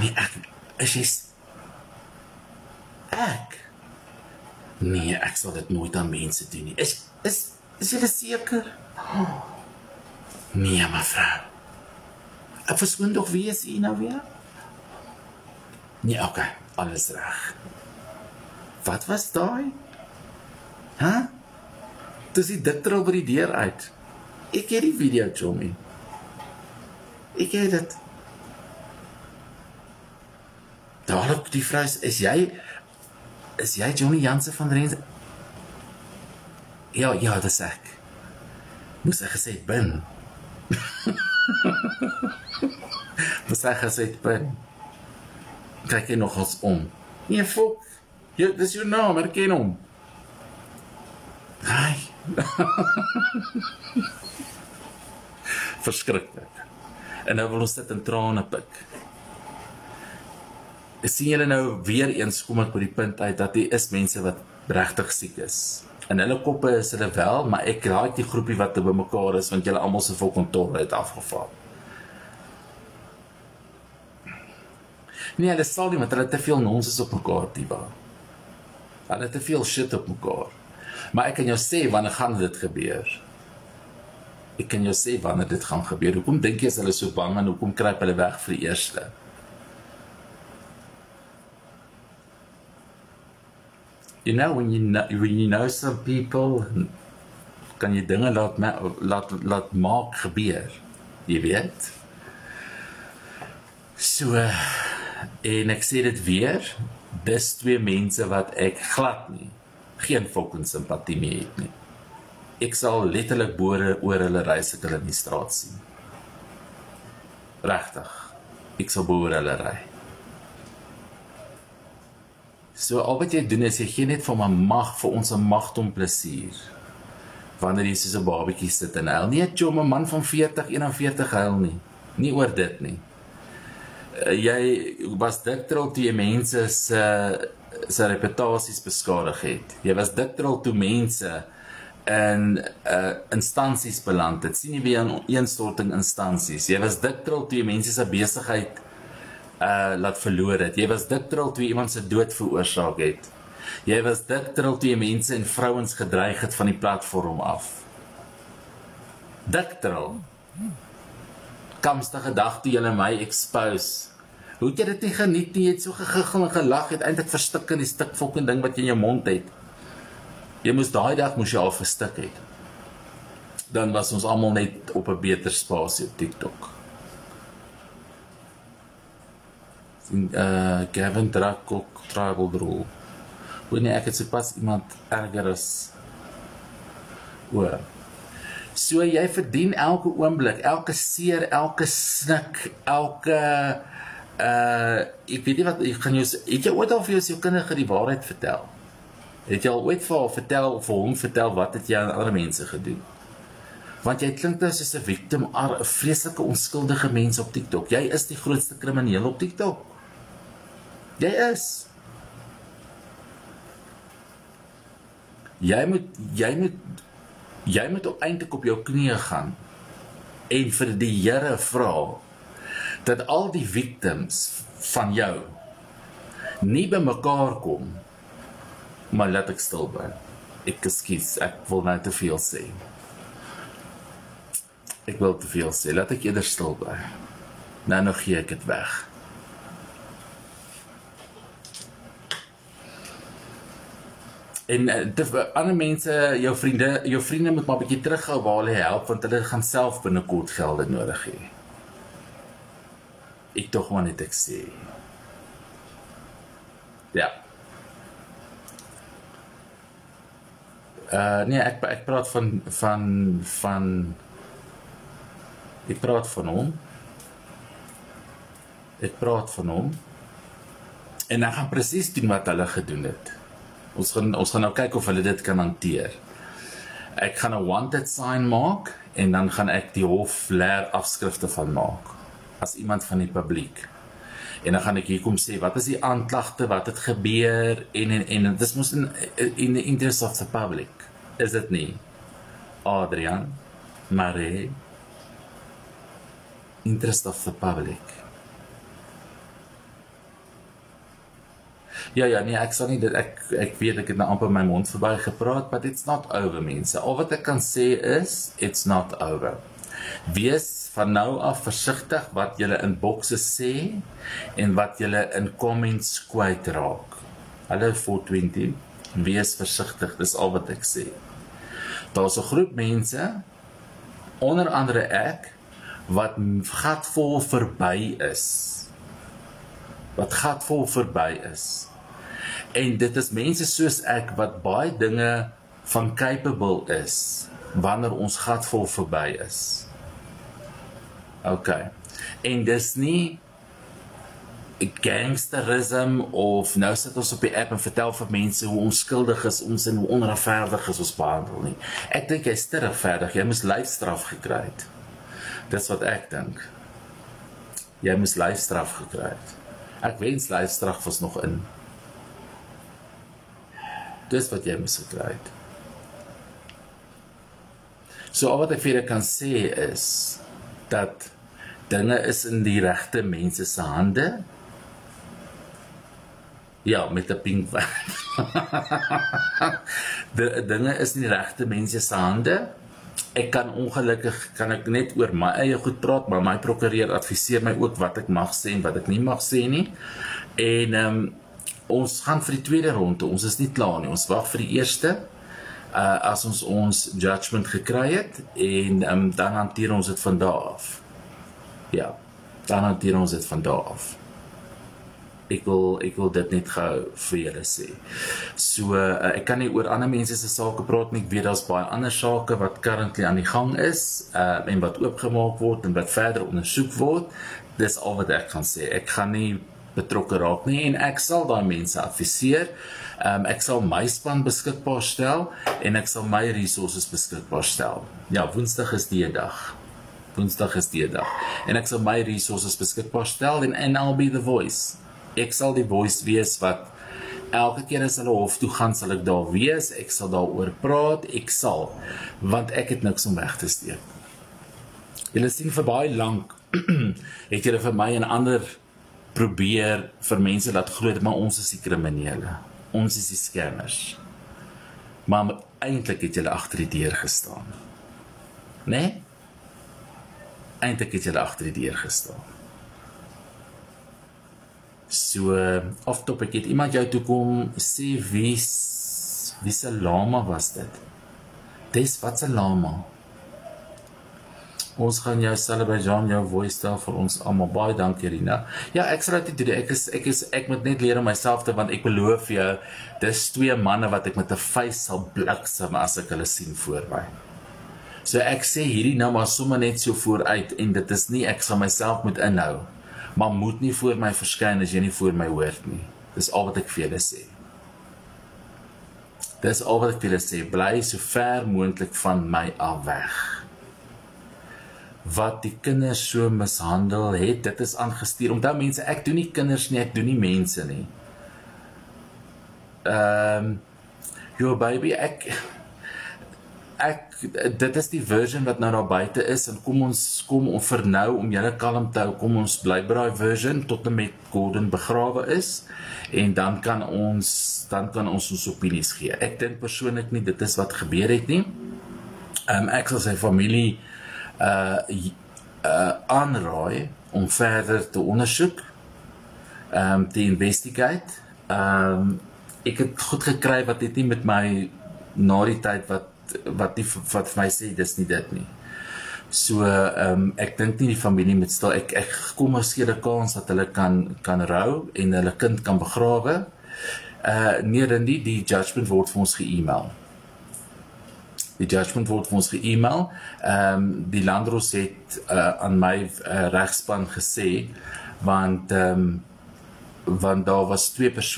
nee, is jy... Ek? Nee, ek sal dit nooit aan mense doen nie. Is julle seker? Oh, nee, mevrou. Ek verskoon toch, wie is jy nou weer? Nee, oké, alles reg. Wat was daai? Huh? Dis die dikter al by die deur uit. Ek het die video, Tommy. Ek het dit. Daarop die vrou is jy Johnny Jansen van Rens? Ja, dis ek. Moes ek gesê het, bin. Moes ek gesê het, bin. Kyk jy nogals om. Nee, fok. Dis jou naam, herken hom. Ai. Verskriklik. En nou wil ons dit in trane pik. Sien julle nou weer eens, kom ek by die punt uit, dat die is mense wat regtig siek is. In hulle koppe is hulle wel, maar ek raak die groepie wat by mekaar is, want julle almal se vol kontor het afgeval. Nee, hulle sal nie, want hulle te veel nonsens op mekaar, Tiba. Hulle te veel shit op mekaar. Maar ek kan jou sê, wanneer gaan dit gebeur? Ek kan jou sê, wanneer dit gaan gebeur. Hoekom dink jy is hulle so bang, en hoekom kruip hulle weg vir die eerste? You know, when you know some people, kan jy dinge laat maak gebeur. Jy weet? So, en ek sê dit weer, dis twee mense wat ek glad nie, geen fucking simpatie mee het nie. Ek sal letterlik boere oor hulle reis ek hulle in die straat sien. Regtig, ek sal boere hulle ry. So al wat jy doen is, jy gee net vir my mag, vir ons 'n mag om plesier. Wanneer jy soos 'n babietjie sit en huil. Nee, Jom, 'n man van 40, 41 huil nie. Nie oor dit nie. Jy was diktrol toe jy mense se reputasies beskadig het. Jy was diktrol toe mense in instansies beland het. Sien jy weer in ineenstorting instansies. Jy was diktrol toe jy mense se besigheid laat verloor het. Jy was diktrol toe iemand se dood veroorsaak het. Jy was diktrol toe jy mense en vrouens gedreig het van die platform af. Diktrol. Kamstige dag toe julle my expose. Hoe het jy dit nie geniet nie? Jy het so gegiggel en gelag, het eintlik verstik in die stuk fucking ding wat jy in jou mond het. Jy moes daai dag moes jy al verstik het. Dan was ons almal net op 'n beter spasie op TikTok. Gavin Drakok tribal rule. Wanneer ek het sopas iemand erger as oor. So jy verdien elke oomblik, elke seer, elke snik, elke ek weet nie wat ek gaan jou het jy ooit al vir jou kinders die waarheid vertel? Het jy al ooit vir hom vertel wat het jy aan ander mense gedoen? Want jy klink nou soos 'n victim, 'n vreeslike onskuldige mens op TikTok. Jy is die grootste krimineel op TikTok. Jy is. Jy moet eintlik op jou knieë gaan en vir die Here vra dat al die victims van jou nie by mekaar kom, maar laat ek stil bly. Ek wil nou te veel sê. Ek wil te veel sê, laat ek eerder stil bly. Nou gee ek dit weg. En ander mense, jou vriende moet maar 'n bietjie terughou waar hulle help, want hulle gaan self binnekort gelde nodig hê. Ek tog maar net ek sê. Ja. Nee, ek praat van ek praat van hom. En hy gaan presies doen wat hulle gedoen het. Ons gaan nou kyk of hulle dit kan hanteer. Ek gaan 'n wanted sign maak en dan gaan ek die hof leer afskrifte van maak as iemand van die publiek. En dan gaan ek hier kom sê wat is die aanklagte, wat het gebeur en dis mos in the interest of the public. Is dit nie? Adrian, Marie, interest of the public. Ja, nee, ek sal nie dit ek weet ek het nou amper my mond verby gepraat, but it's not over mense. Al wat ek kan sê is it's not over. Wees van nou af versigtig wat julle in bokse sê en wat julle in comments kwyt raak. Hallo 420, wees versigtig, dis al wat ek sê. Daar's 'n groep mense, onder andere ek, wat gatvol verby is. Wat gatvol verby is. En dit is mense soos ek wat baie dinge van capable is wanneer ons gatvol verby is. Okay. En dis nie gangsterism of nou sit ons op die app en vertel vir mense hoe onskuldig is ons en hoe onregverdig is ons behandel nie. Ek dink jy's te regverdig, jy moes lyfstraf gekry het. Dis wat ek dink. Jy moes lyfstraf gekry het. Ek wens lyfstraf was nog in. Dis wat jy moes gekry het. So al wat ek vir julle kan sê is dat dinge is in die regte mense se hande. Ja, met 'n pink dinge is in die regte mense se hande. Ek kan ongelukkig ek net oor my eie goed praat, maar my prokureur adviseer my ook wat ek mag sê en wat ek nie mag sê nie. En ons gaan vir die tweede ronde. Ons is nie klaar nie. Ons wag vir die eerste. As ons judgment gekry het en dan hanteer ons dit van daar af. Ja, dan hanteer ons dit van daar af. Ek wil dit net gou vir julle sê. So, ek kan nie oor ander mense se sake praat nie. Ek weet daar's baie ander sake wat currently aan die gang is, en wat oopgemaak word en wat verder ondersoek word. Dis al wat ek kan sê. Ek gaan nie betrokke raak nie en ek sal daai mense adviseer. Ek sal my span beskikbaar stel en ek sal my resources beskikbaar stel. Ja, Woensdag is die dag. Woensdag is die dag. En ek sal my resources beskikbaar stel en I'll be the voice. Ek sal die voice wees wat elke keer as hulle hof toe gaan, sal ek daar wees, ek sal daaroor praat, want ek het niks om weg te steek. Julle sien vir baie lank, het julle vir my en ander probeer vir mense laat glo, maar ons is die kriminele, ons is die scammers. Maar eintlik het julle agter die deur gestaan. Nee? Eintlik het julle agter die deur gestaan. So, off topic, het iemand jou toe kom sê wie se lama was dit? Dis wat se lama? Ons gaan jou Azerbaijan, jou voice stel vir ons almal. Baie dankie, Rina. Ja, ek sal dit doen. Ek moet net leer om myself te, want ek beloof jou, dis 2 manne wat ek met 'n face sal bliksem as ek hulle sien voor my. So ek sê hierdie nou maar sommer net so vooruit, en dit is nie, ek sal myself moet inhou, maar moet nie voor my verskyn as jy nie voor my hoort nie. Dis al wat ek vir julle sê. Dis al wat ek vir julle sê, bly so ver moontlik van my af weg. Wat die kinders so mishandel het, dit is aangestuur. Onthou mense, ek doen nie kinders nie, ek doen nie mense nie. Yo baby, dit is die version wat nou daar buite is, en kom vir nou, om julle kalm te hou, kom ons bly by daai version, tot en met Gordon begrawe is, en dan kan ons ons opinies gee. Ek dink persoonlik nie, dit is wat gebeur het nie. Ek sal sy familie aanraai om verder te ondersoek, te investigate. Ek het goed gekry wat het nie met my na die tyd wat vir my sê, dis nie dit nie. So, ek dink nie die familie moet stil, ek kom miskien 'n kans dat hulle kan rou en hulle kind kan begrawe. Nee, Rindy, die judgment word vir ons ge-email. Die judgment word vir ons ge-email. Die Landros het aan my regspan gesê, want daar was 2 persone